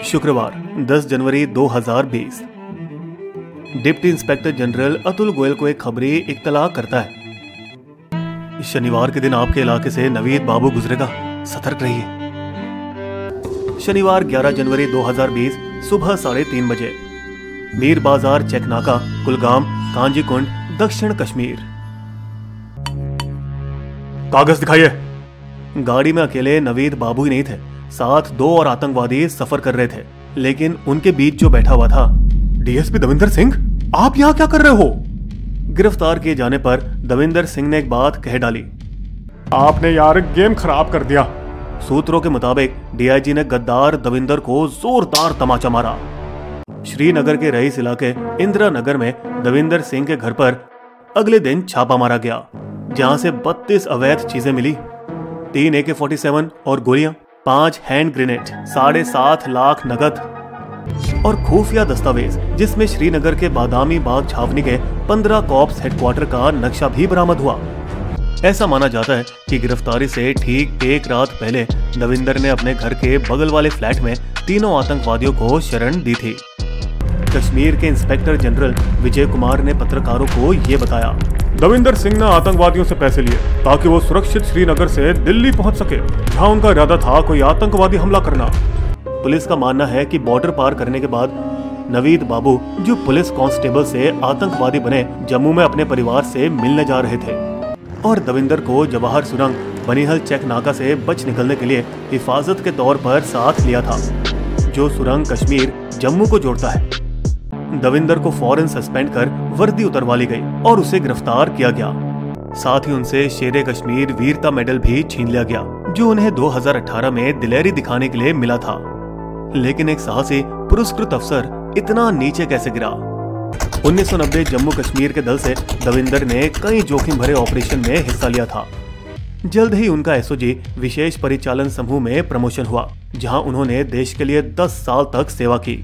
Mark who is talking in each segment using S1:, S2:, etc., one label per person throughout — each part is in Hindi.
S1: शुक्रवार 10 जनवरी 2020 deputy inspector general Atul Goyal को एक खबरी इत्तला करता है। शनिवार के दिन आपके इलाके से नवीद बाबू गुजरेगा, सतर्क रहिए। शनिवार 11 जनवरी 2020 सुबह 3:30 बजे मीर बाजार चेकनाका, कुलगाम, कांजीकुंड, दक्षिण कश्मीर। कागज दिखाइए। गाड़ी में अकेले नवीद बाबू ही नहीं थे, साथ 2 और आतंकवादी सफर कर रहे थे, लेकिन उनके बीच जो बैठा हुआ था, डीएसपी दविंदर सिंह, आप यहाँ क्या कर रहे हो? गिरफ्तार किए जाने पर दविंदर सिंह ने एक बात कह डाली।
S2: आपने यार गेम खराब कर दिया।
S1: सूत्रों के मुताबिक डीआईजी ने गद्दार दविंदर को जोरदार तमाचा मारा। श्रीनगर के रईस इलाके इंदिरा नगर में दविंदर सिंह के घर पर अगले दिन छापा मारा गया, जहां से 32 अवैध चीजें मिली, 3 AK-47 और गोलियां, 5 हैंड ग्रेनेड, 7.5 लाख नगद और खुफिया दस्तावेज, जिसमें श्रीनगर के बादामी बाग छावनी के 15 कॉप्स हेडक्वार्टर का नक्शा भी बरामद हुआ। ऐसा माना जाता है कि गिरफ्तारी से ठीक एक रात पहले दविंदर ने अपने घर के बगल वाले फ्लैट में तीनों आतंकवादियों को शरण दी थी। कश्मीर के इंस्पेक्टर जनरल विजय कुमार ने पत्रकारों को ये बताया।
S2: दविंदर सिंह ने आतंकवादियों से पैसे लिए ताकि वो सुरक्षित श्रीनगर से दिल्ली पहुंच सके, जहां उनका इरादा था कोई आतंकवादी हमला करना।
S1: पुलिस का मानना है कि बॉर्डर पार करने के बाद नवीद बाबू, जो पुलिस कांस्टेबल से आतंकवादी बने, जम्मू में अपने परिवार से मिलने जा रहे थे और दविंदर को जवाहर सुरंग बनिहल चेक नाका से बच निकलने के लिए हिफाजत के तौर पर साथ लिया था, जो सुरंग कश्मीर जम्मू को जोड़ता है। दविंदर को फौरन सस्पेंड कर वर्दी उतरवा ली गई और उसे गिरफ्तार किया गया। साथ ही उनसे शेरे कश्मीर वीरता मेडल भी छीन लिया गया, जो उन्हें 2018 में दिलेरी दिखाने के लिए मिला था। लेकिन एक साहसी पुरस्कृत अफसर इतना नीचे कैसे गिरा? 1990 जम्मू कश्मीर के दल से दविंदर ने कई जोखिम भरे ऑपरेशन में हिस्सा लिया था। जल्द ही उनका एसओजी विशेष परिचालन समूह में प्रमोशन हुआ, जहां उन्होंने देश के लिए 10 साल तक सेवा की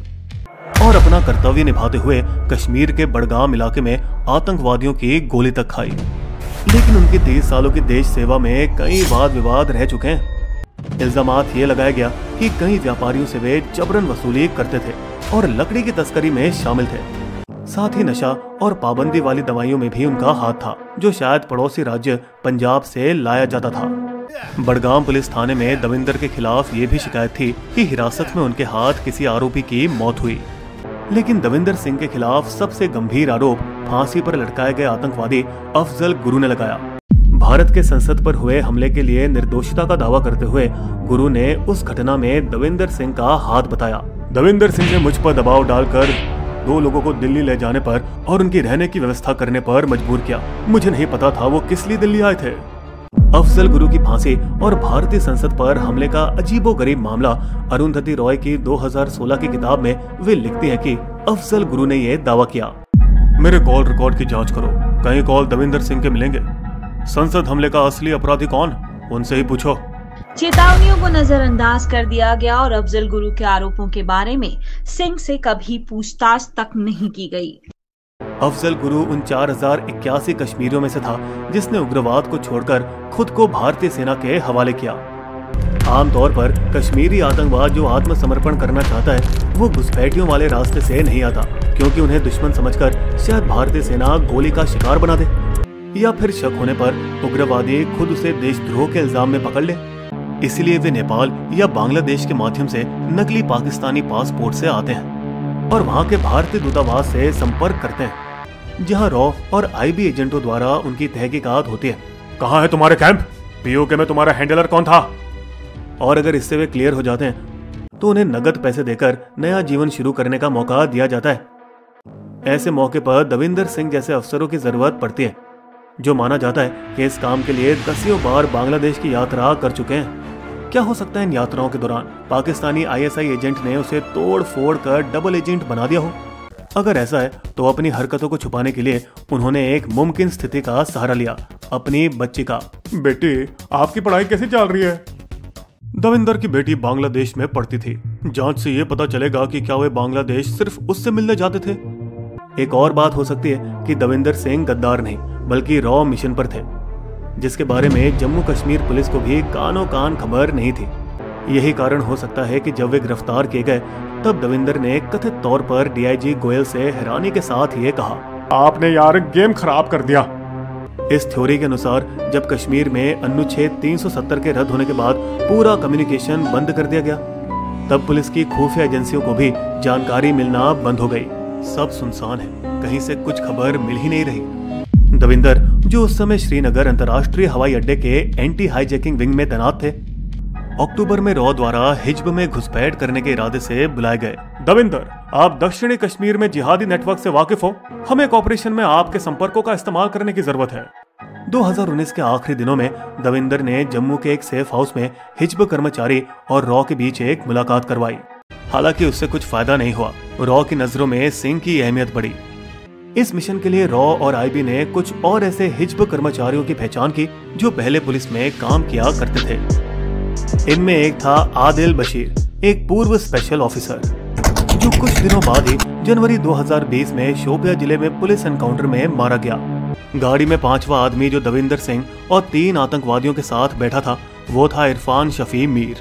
S1: और अपना कर्तव्य निभाते हुए कश्मीर के बड़गाम इलाके में आतंकवादियों की गोली तक खाई। लेकिन उनकी 30 सालों की देश सेवा में कई वाद विवाद रह चुके हैं। इल्जामात ये लगाया गया कि कई व्यापारियों से वे जबरन वसूली करते थे और लकड़ी की तस्करी में शामिल थे। साथ ही नशा और पाबंदी वाली दवाइयों में भी उनका हाथ था, जो शायद पड़ोसी राज्य पंजाब से लाया जाता था। बड़गाम पुलिस थाने में दविंदर के खिलाफ ये भी शिकायत थी कि हिरासत में उनके हाथ किसी आरोपी की मौत हुई। लेकिन दविंदर सिंह के खिलाफ सबसे गंभीर आरोप फांसी पर लटकाए गए आतंकवादी अफजल गुरु ने लगाया। भारत के संसद पर हुए हमले के लिए निर्दोषिता का दावा करते हुए गुरु ने उस घटना में दविंदर सिंह का हाथ बताया।
S2: दविंदर सिंह ने मुझ पर दबाव डालकर 2 लोगों को दिल्ली ले जाने पर और उनकी रहने की व्यवस्था करने पर मजबूर किया। मुझे नहीं पता था वो किस लिए दिल्ली आए थे।
S1: अफजल गुरु की फांसी और भारतीय संसद पर हमले का अजीबोगरीब मामला अरुंधति रॉय की 2016 की किताब में वे लिखती हैं कि अफजल गुरु ने यह दावा किया।
S2: मेरे कॉल रिकॉर्ड की जांच करो, कई कॉल दविंदर सिंह के मिलेंगे। संसद हमले का असली अपराधी कौन, उनसे ही पूछो।
S3: चेतावनियों को नजरअंदाज कर दिया गया और अफजल गुरु के आरोपों के बारे में सिंह से कभी पूछताछ तक नहीं की गई।
S1: अफजल गुरु उन 4081 कश्मीरियों में से था जिसने उग्रवाद को छोड़कर खुद को भारतीय सेना के हवाले किया। आमतौर पर कश्मीरी आतंकवाद जो आत्मसमर्पण करना चाहता है, वो घुसपैठियों वाले रास्ते से नहीं आता, क्योंकि उन्हें दुश्मन समझकर शायद भारतीय सेना गोली का शिकार बना दे, या फिर शक होने पर उग्रवादी खुद उसे देशद्रोह के इल्जाम में पकड़ ले। इसलिए वे नेपाल या बांग्लादेश के माध्यम से नकली पाकिस्तानी पासपोर्ट से आते हैं और वहाँ के भारतीय दूतावास से संपर्क करते हैं, जहाँ रॉ और आईबी एजेंटों द्वारा उनकी तहकीकात होती है।
S2: कहाँ है तुम्हारे कैंप? पीओके में तुम्हारा हैंडलर कौन था?
S1: और अगर इससे वे क्लियर हो जाते हैं तो उन्हें नगद पैसे देकर नया जीवन शुरू करने का मौका दिया जाता है। ऐसे मौके पर दविंदर सिंह जैसे अफसरों की जरूरत पड़ती है, जो माना जाता है कि इस काम के लिए दसियों बार बांग्लादेश की यात्रा कर चुके हैं। क्या हो सकता है इन यात्राओं के दौरान पाकिस्तानी आईएसआई एजेंट ने उसे तोड़ फोड़ कर डबल एजेंट बना दिया हो? अगर ऐसा है तो अपनी हरकतों को छुपाने के लिए उन्होंने एक मुमकिन स्थिति का सहारा लिया, अपनी बच्ची का।
S2: बेटी, आपकी पढ़ाई कैसी चल रही है?
S1: दविंदर की बेटी बांग्लादेश में पढ़ती थी। जांच से ये पता चलेगा कि क्या वे बांग्लादेश सिर्फ उससे मिलने जाते थे। एक और बात हो सकती है कि दविंदर सिंह गद्दार नहीं बल्कि रॉ मिशन पर थे, जिसके बारे में जम्मू कश्मीर पुलिस को भी कानो कान खबर नहीं थी। यही कारण हो सकता है कि जब वे गिरफ्तार किए गए तब दविंदर ने कथित तौर पर डीआईजी गोयल से हैरानी के साथ ये कहा,
S2: आपने यार गेम खराब कर दिया।
S1: इस थ्योरी के अनुसार जब कश्मीर में अनुच्छेद 370 के रद्द होने के बाद पूरा कम्युनिकेशन बंद कर दिया गया, तब पुलिस की खुफिया एजेंसियों को भी जानकारी मिलना बंद हो गई। सब सुनसान है, कहीं से कुछ खबर मिल ही नहीं रही। दविंदर, जो उस समय श्रीनगर अंतर्राष्ट्रीय हवाई अड्डे के एंटी हाईजैकिंग विंग में तैनात थे, अक्टूबर में रॉ द्वारा हिज्ब में घुसपैठ करने के इरादे से बुलाए गए।
S2: दविंदर, आप दक्षिणी कश्मीर में जिहादी नेटवर्क से वाकिफ हो, हमें एक ऑपरेशन में आपके संपर्कों का इस्तेमाल करने की जरूरत है।
S1: 2019 के आखिरी दिनों में दविंदर ने जम्मू के एक सेफ हाउस में हिज्ब कर्मचारी और रॉ के बीच एक मुलाकात करवाई। हालांकि उससे कुछ फायदा नहीं हुआ। रॉ की नजरों में सिंह की अहमियत बढ़ी। इस मिशन के लिए रॉ और आईबी ने कुछ और ऐसे हिज्ब कर्मचारियों की पहचान की जो पहले पुलिस में काम किया करते थे। इनमें एक था आदिल बशीर, एक पूर्व स्पेशल ऑफिसर, जो कुछ दिनों बाद ही जनवरी 2020 में शोपिया जिले में पुलिस एनकाउंटर में मारा गया। गाड़ी में 5वां आदमी जो दविंदर सिंह और 3 आतंकवादियों के साथ बैठा था, वो था इरफान शफी मीर,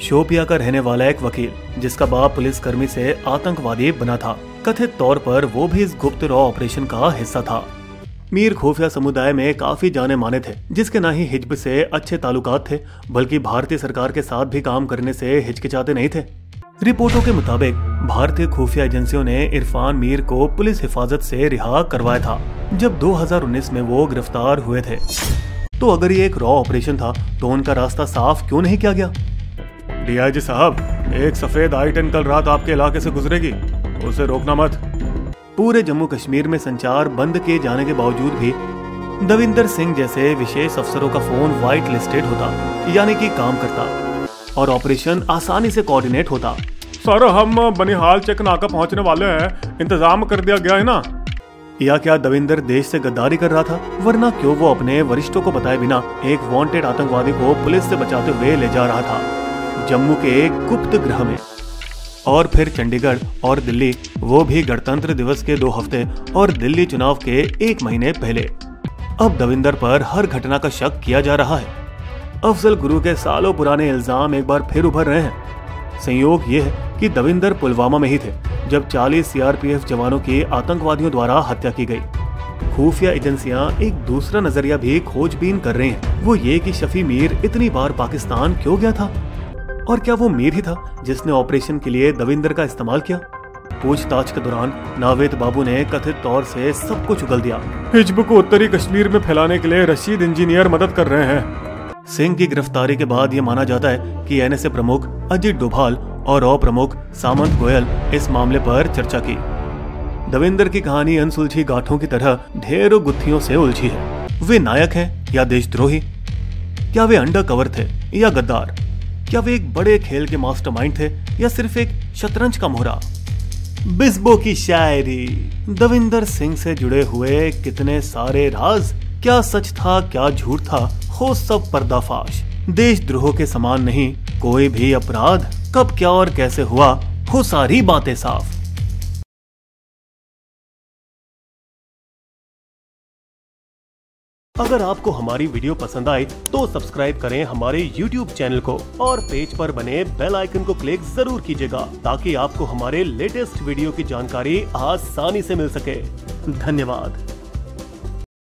S1: शोपिया का रहने वाला एक वकील, जिसका बाप पुलिसकर्मी से आतंकवादी बना था। कथित तौर पर वो भी इस गुप्त रॉ ऑपरेशन का हिस्सा था। मीर खुफिया समुदाय में काफी जाने माने थे, जिसके ना ही हिज्ब से अच्छे ताल्लुकात थे, बल्कि भारतीय सरकार के साथ भी काम करने से हिचकिचाते नहीं थे। रिपोर्टों के मुताबिक भारतीय खुफिया एजेंसियों ने इरफान मीर को पुलिस हिफाजत से रिहा करवाया था जब 2019 में वो गिरफ्तार हुए थे। तो अगर ये एक रॉ ऑपरेशन था तो उनका रास्ता साफ क्यों नहीं किया गया?
S2: डीआईजी साहब, एक सफेद I-10 कल रात आपके इलाके से गुजरेगी, उसे रोकना मत।
S1: पूरे जम्मू कश्मीर में संचार बंद किए जाने के बावजूद भी दविंदर सिंह जैसे विशेष अफसरों का फोन व्हाइट लिस्टेड होता, यानी कि काम करता, और ऑपरेशन आसानी से कोऑर्डिनेट होता।
S2: सर, हम बनिहाल चेक नाका पहुंचने वाले हैं, इंतजाम कर दिया गया है ना?
S1: या क्या दविंदर देश से गद्दारी कर रहा था? वरना क्यों वो अपने वरिष्ठों को बताए बिना एक वांटेड आतंकवादी को पुलिस से बचाते हुए ले जा रहा था जम्मू के एक गुप्त गृह में? और फिर चंडीगढ़ और दिल्ली, वो भी गणतंत्र दिवस के 2 हफ्ते और दिल्ली चुनाव के 1 महीने पहले। अब दविंदर पर हर घटना का शक किया जा रहा है। अफजल गुरु के सालों पुराने इल्जाम एक बार फिर उभर रहे हैं। संयोग ये है कि दविंदर पुलवामा में ही थे जब 40 सीआरपीएफ जवानों की आतंकवादियों द्वारा हत्या की गई। खुफिया एजेंसियां एक दूसरा नजरिया भी खोजबीन कर रही हैं। वो ये कि शफी मीर इतनी बार पाकिस्तान क्यों गया था, और क्या वो मीर ही था जिसने ऑपरेशन के लिए दविंदर का इस्तेमाल किया? पूछताछ के दौरान नावेद बाबू ने कथित तौर से सब कुछ उगल दिया।
S2: हिज्ब को उत्तरी कश्मीर में फैलाने के लिए रशीद इंजीनियर मदद कर रहे हैं।
S1: सिंह की गिरफ्तारी के बाद ये माना जाता है कि एनएसए प्रमुख अजित डोभाल और रॉ प्रमुख सामंत गोयल इस मामले पर चर्चा की। दविंदर की कहानी अनसुलझी गांठों की तरह ढेरों गुत्थियों से उलझी है। वे नायक हैं या देशद्रोही? क्या वे अंडर कवर थे या गद्दार? क्या वे एक बड़े खेल के मास्टरमाइंड थे या सिर्फ एक शतरंज का मोहरा? बिस्बो की शायरी। दविंदर सिंह से जुड़े हुए कितने सारे राज, क्या सच था क्या झूठ था, हो सब पर्दाफाश। देशद्रोह के समान नहीं कोई भी अपराध, कब क्या और कैसे हुआ, हो सारी बातें साफ। अगर आपको हमारी वीडियो पसंद आए तो सब्सक्राइब करें हमारे YouTube चैनल को और पेज पर बने बेल आइकन को क्लिक जरूर कीजिएगा ताकि आपको हमारे लेटेस्ट वीडियो की जानकारी आसानी से मिल सके। धन्यवाद।